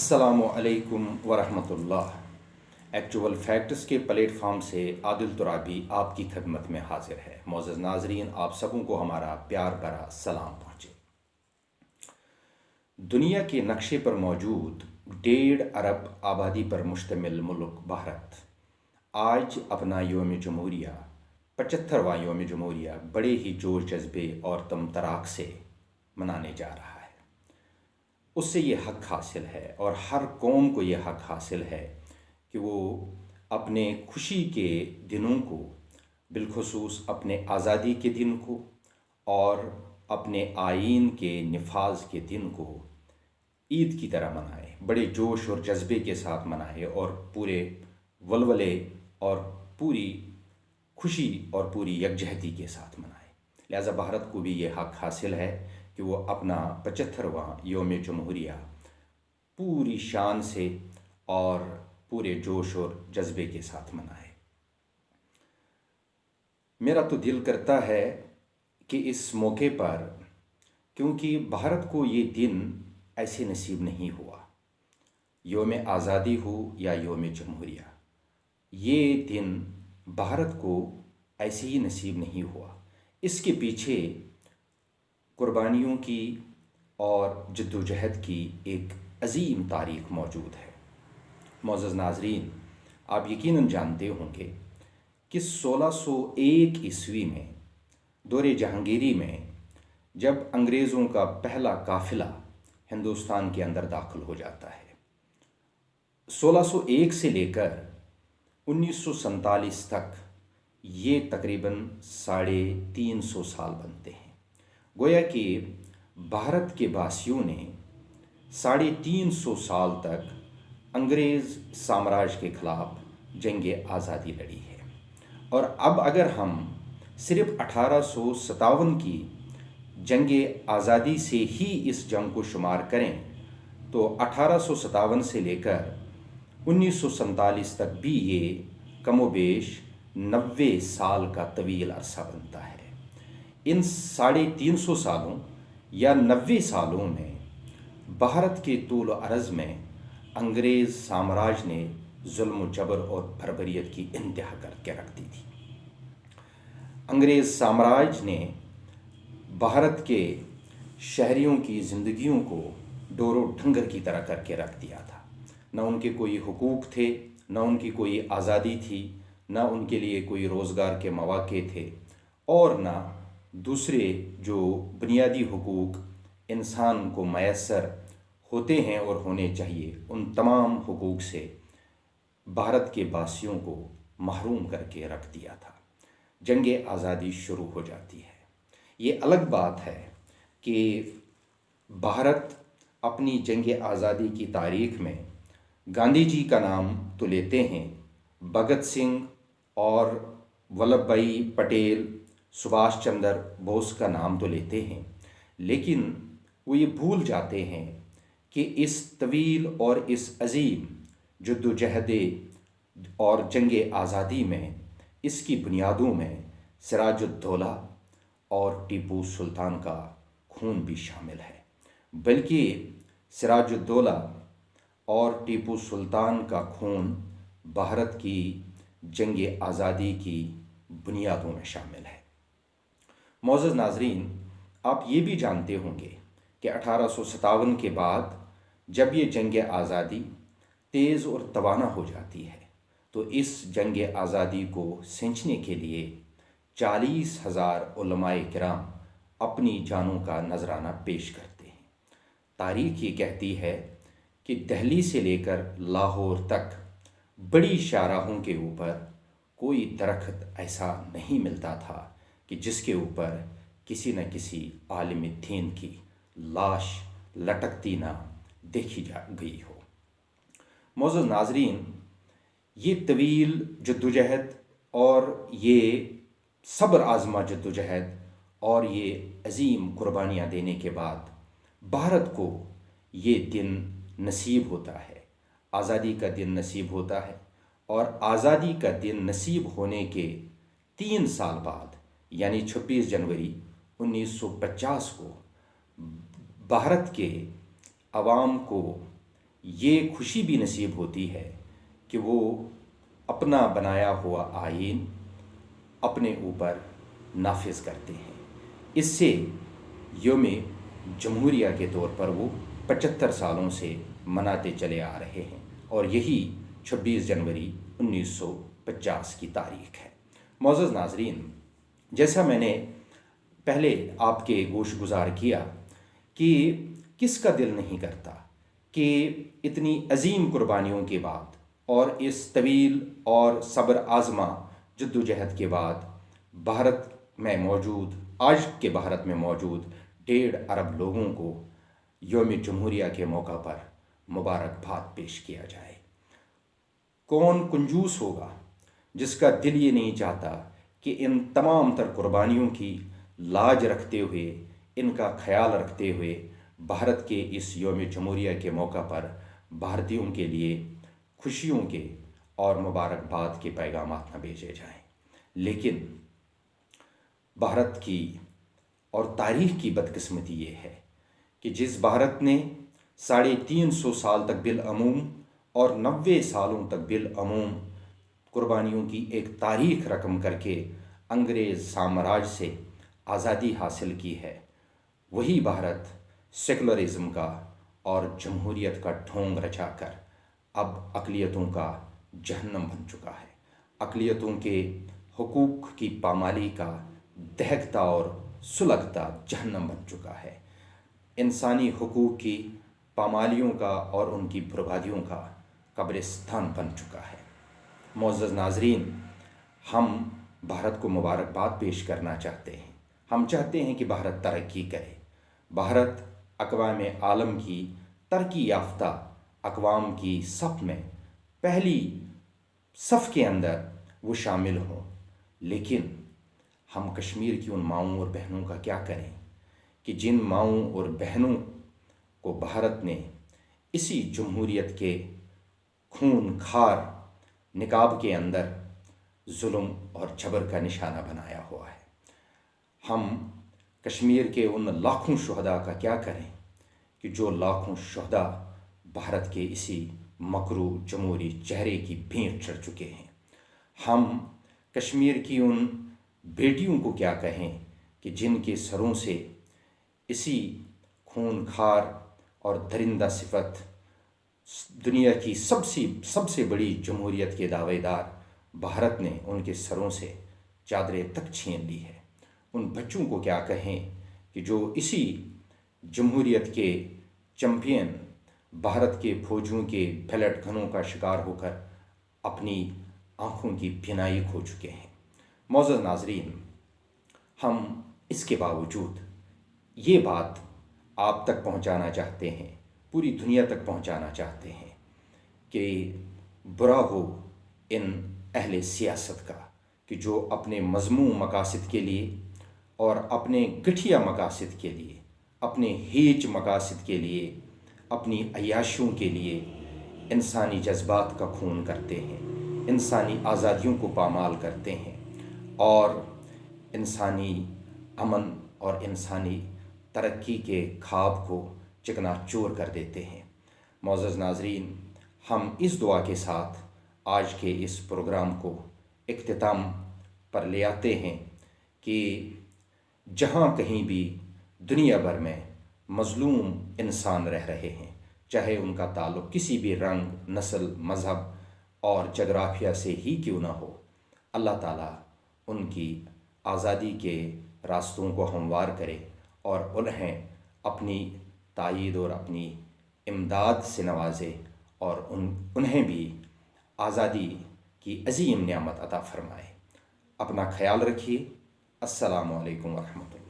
السلام علیکم ورحمۃ اللہ۔ ایکچول فیکٹس کے پلیٹ فارم سے عادل ترابی آپ کی خدمت میں حاضر ہے۔ معزز ناظرین، آپ سبوں کو ہمارا پیار بھرا سلام پہنچے۔ دنیا کے نقشے پر موجود 1.5 ارب آبادی پر مشتمل ملک بھارت آج اپنا یوم جمہوریہ 75واں یوم جمہوریہ بڑے ہی جوش جذبے اور تم تراک سے منانے جا رہا ہے۔ اس سے یہ حق حاصل ہے اور ہر قوم کو یہ حق حاصل ہے کہ وہ اپنے خوشی کے دنوں کو، بالخصوص اپنے آزادی کے دن کو اور اپنے آئین کے نفاذ کے دن کو عید کی طرح منائے، بڑے جوش اور جذبے کے ساتھ منائے اور پورے ولولے اور پوری خوشی اور پوری یکجہتی کے ساتھ منائے۔ لہذا بھارت کو بھی یہ حق حاصل ہے کہ وہ اپنا 75واں یوم جمہوریہ پوری شان سے اور پورے جوش اور جذبے کے ساتھ منائے۔ میرا تو دل کرتا ہے کہ اس موقع پر، کیونکہ بھارت کو یہ دن ایسے نصیب نہیں ہوا، یوم آزادی ہو یا یوم جمہوریہ، یہ دن بھارت کو ایسے ہی نصیب نہیں ہوا۔ اس کے پیچھے قربانیوں کی اور جدوجہد کی ایک عظیم تاریخ موجود ہے۔ معزز ناظرین، آپ یقیناً جانتے ہوں گے کہ 1601 عیسوی میں دور جہانگیری میں جب انگریزوں کا پہلا قافلہ ہندوستان کے اندر داخل ہو جاتا ہے، 1601 سے لے کر 1947 تک یہ تقریباً 350 سال بنتے ہیں۔ گویا کہ بھارت کے باسیوں نے 350 سال تک انگریز سامراج کے خلاف جنگ آزادی لڑی ہے، اور اب اگر ہم صرف 1857 کی جنگ آزادی سے ہی اس جنگ کو شمار کریں تو 1857 سے لے کر 1947 تک بھی یہ کم و بیش 90 سال کا طویل عرصہ بنتا ہے۔ ان 350 سالوں یا 90 سالوں میں بھارت کے طول و عرض میں انگریز سامراج نے ظلم و جبر اور بربریت کی انتہا کر کے رکھ دی تھی۔ انگریز سامراج نے بھارت کے شہریوں کی زندگیوں کو ڈور و ڈھنگر کی طرح کر کے رکھ دیا تھا۔ نہ ان کے کوئی حقوق تھے، نہ ان کی کوئی آزادی تھی، نہ ان کے لیے کوئی روزگار کے مواقع تھے، اور نہ دوسرے جو بنیادی حقوق انسان کو میسر ہوتے ہیں اور ہونے چاہیے، ان تمام حقوق سے بھارت کے باسیوں کو محروم کر کے رکھ دیا تھا۔ جنگ آزادی شروع ہو جاتی ہے۔ یہ الگ بات ہے کہ بھارت اپنی جنگ آزادی کی تاریخ میں گاندھی جی کا نام تو لیتے ہیں، بھگت سنگھ اور ولبھ بھائی پٹیل، سبھاش چندر بوس کا نام تو لیتے ہیں، لیکن وہ یہ بھول جاتے ہیں کہ اس طویل اور اس عظیم جدوجہد اور جنگ آزادی میں، اس کی بنیادوں میں سراج الدولہ اور ٹیپو سلطان کا خون بھی شامل ہے، بلکہ سراج الدولہ اور ٹیپو سلطان کا خون بھارت کی جنگ آزادی کی بنیادوں میں شامل ہے۔ معزز ناظرین، آپ یہ بھی جانتے ہوں گے کہ 1857 کے بعد جب یہ جنگ آزادی تیز اور توانا ہو جاتی ہے تو اس جنگ آزادی کو سینچنے کے لیے 40,000 علماء کرام اپنی جانوں کا نذرانہ پیش کرتے ہیں۔ تاریخ یہ کہتی ہے کہ دہلی سے لے کر لاہور تک بڑی شاہراہوں کے اوپر کوئی درخت ایسا نہیں ملتا تھا کہ جس کے اوپر کسی نہ کسی عالم دین کی لاش لٹکتی نہ دیکھی گئی ہو۔ معزز ناظرین، یہ طویل جدوجہد اور یہ صبر آزما جدوجہد اور یہ عظیم قربانیاں دینے کے بعد بھارت کو یہ دن نصیب ہوتا ہے، آزادی کا دن نصیب ہوتا ہے، اور آزادی کا دن نصیب ہونے کے 3 سال بعد یعنی 26 جنوری 1950 کو بھارت کے عوام کو یہ خوشی بھی نصیب ہوتی ہے کہ وہ اپنا بنایا ہوا آئین اپنے اوپر نافذ کرتے ہیں۔ اس سے یوم جمہوریہ کے طور پر وہ 75 سالوں سے مناتے چلے آ رہے ہیں، اور یہی 26 جنوری 1950 کی تاریخ ہے۔ معزز ناظرین، جیسا میں نے پہلے آپ کے گوش گزار کیا کہ کس کا دل نہیں کرتا کہ اتنی عظیم قربانیوں کے بعد اور اس طویل اور صبر آزما جدوجہد کے بعد بھارت میں موجود، آج کے بھارت میں موجود 1.5 ارب لوگوں کو یوم جمہوریہ کے موقع پر مبارکباد پیش کیا جائے۔ کون کنجوس ہوگا جس کا دل یہ نہیں چاہتا کہ ان تمام تر قربانیوں کی لاج رکھتے ہوئے، ان کا خیال رکھتے ہوئے بھارت کے اس یوم جمہوریہ کے موقع پر بھارتیوں کے لیے خوشیوں کے اور مبارکباد کے پیغامات نہ بھیجے جائیں۔ لیکن بھارت کی اور تاریخ کی بدقسمتی یہ ہے کہ جس بھارت نے 350 سال تک بالعموم اور 90 سالوں تک بالعموم قربانیوں کی ایک تاریخ رقم کر کے انگریز سامراج سے آزادی حاصل کی ہے، وہی بھارت سیکولرزم کا اور جمہوریت کا ڈھونگ رچا کر اب اقلیتوں کا جہنم بن چکا ہے، اقلیتوں کے حقوق کی پامالی کا دہکتا اور سلگتا جہنم بن چکا ہے، انسانی حقوق کی پامالیوں کا اور ان کی بربادیوں کا قبرستان بن چکا ہے۔ معزز ناظرین، ہم بھارت کو مبارکباد پیش کرنا چاہتے ہیں۔ ہم چاہتے ہیں کہ بھارت ترقی کرے، بھارت اقوام عالم کی ترقی یافتہ اقوام کی صف میں پہلی صف کے اندر وہ شامل ہوں۔ لیکن ہم کشمیر کی ان ماؤں اور بہنوں کا کیا کریں کہ جن ماؤں اور بہنوں کو بھارت نے اسی جمہوریت کے خون خار نقاب کے اندر ظلم اور جبر کا نشانہ بنایا ہوا ہے۔ ہم کشمیر کے ان لاکھوں شہداء کا کیا کریں کہ جو لاکھوں شہداء بھارت کے اسی مکروہ جمہوری چہرے کی بھینٹ چڑھ چکے ہیں۔ ہم کشمیر کی ان بیٹیوں کو کیا کہیں کہ جن کے سروں سے اسی خون خار اور درندہ صفت دنیا کی سب سے بڑی جمہوریت کے دعوے دار بھارت نے ان کے سروں سے چادریں تک چھین لی ہے۔ ان بچوں کو کیا کہیں کہ جو اسی جمہوریت کے چیمپئن بھارت کے فوجیوں کے بلٹ گنوں کا شکار ہو کر اپنی آنکھوں کی بینائی کھو چکے ہیں۔ معزز ناظرین، ہم اس کے باوجود یہ بات آپ تک پہنچانا چاہتے ہیں، پوری دنیا تک پہنچانا چاہتے ہیں کہ برا ہو ان اہل سیاست کا کہ جو اپنے مذموم مقاصد کے لیے اور اپنے گٹھیا مقاصد کے لیے، اپنے ہیچ مقاصد کے لیے، اپنی عیاشیوں کے لیے انسانی جذبات کا خون کرتے ہیں، انسانی آزادیوں کو پامال کرتے ہیں اور انسانی امن اور انسانی ترقی کے خواب کو چکنا چور کر دیتے ہیں۔ معزز ناظرین، ہم اس دعا کے ساتھ آج کے اس پروگرام کو اختتام پر لے آتے ہیں کہ جہاں کہیں بھی دنیا بھر میں مظلوم انسان رہ رہے ہیں، چاہے ان کا تعلق کسی بھی رنگ، نسل، مذہب اور جغرافیہ سے ہی کیوں نہ ہو، اللہ تعالیٰ ان کی آزادی کے راستوں کو ہموار کرے اور انہیں اپنی تائید اور اپنی امداد سے نوازے اور انہیں بھی آزادی کی عظیم نعمت عطا فرمائے۔ اپنا خیال رکھیے۔ السلام علیکم ورحمۃ اللہ۔